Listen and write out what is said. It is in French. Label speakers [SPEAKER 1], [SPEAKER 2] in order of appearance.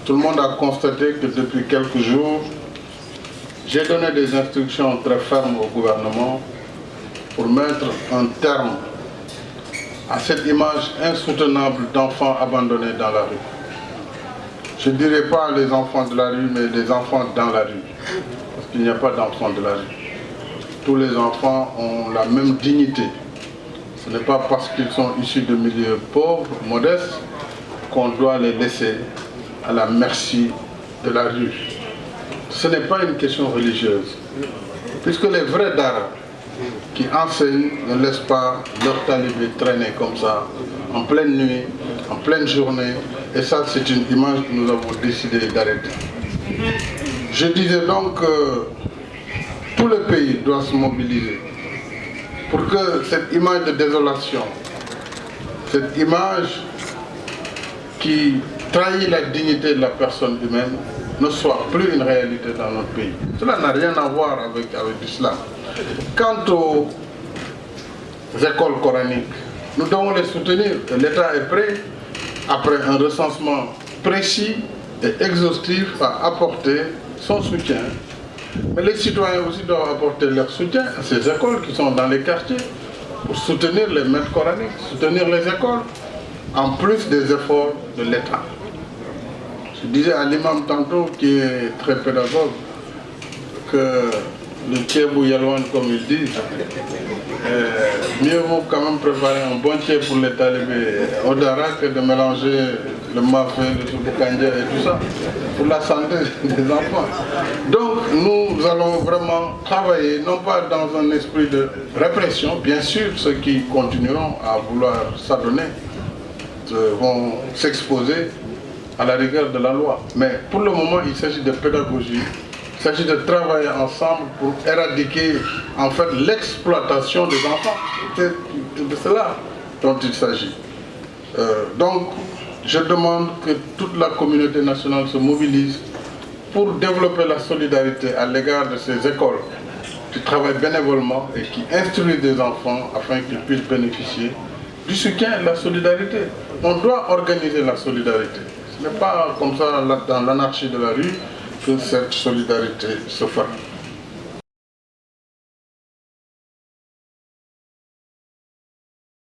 [SPEAKER 1] Tout le monde a constaté que depuis quelques jours, j'ai donné des instructions très fermes au gouvernement pour mettre un terme à cette image insoutenable d'enfants abandonnés dans la rue. Je ne dirais pas les enfants de la rue, mais les enfants dans la rue. Parce qu'il n'y a pas d'enfants de la rue. Tous les enfants ont la même dignité. Ce n'est pas parce qu'ils sont issus de milieux pauvres, modestes, qu'on doit les laisser à la merci de la rue. Ce n'est pas une question religieuse. Puisque les vrais daras qui enseignent ne laissent pas leurs talibés traîner comme ça, en pleine nuit, en pleine journée. Et ça, c'est une image que nous avons décidé d'arrêter. Je disais donc que tout le pays doit se mobiliser pour que cette image de désolation, cette image qui trahit la dignité de la personne humaine, ne soit plus une réalité dans notre pays. Cela n'a rien à voir avec l'islam. Quant aux écoles coraniques, nous devons les soutenir. L'État est prêt, après un recensement précis et exhaustif, à apporter son soutien. Mais les citoyens aussi doivent apporter leur soutien à ces écoles qui sont dans les quartiers pour soutenir les maîtres coraniques, soutenir les écoles, en plus des efforts de l'État. Je disais à l'imam tantôt, qui est très pédagogue, que le tchébou yalwan, comme ils disent, mieux vaut quand même préparer un bon tché pour les talibés au dara que de mélanger le mafé, le souboukandia et tout ça, pour la santé des enfants. Donc nous allons vraiment travailler, non pas dans un esprit de répression, bien sûr, ceux qui continueront à vouloir s'adonner vont s'exposer à la rigueur de la loi. Mais pour le moment, il s'agit de pédagogie, il s'agit de travailler ensemble pour éradiquer en fait l'exploitation des enfants. C'est de cela dont il s'agit. Donc, je demande que toute la communauté nationale se mobilise pour développer la solidarité à l'égard de ces écoles qui travaillent bénévolement et qui instruisent des enfants afin qu'ils puissent bénéficier du soutien et de la solidarité. On doit organiser la solidarité. Ce n'est pas comme ça dans l'anarchie de la rue que cette solidarité se fera.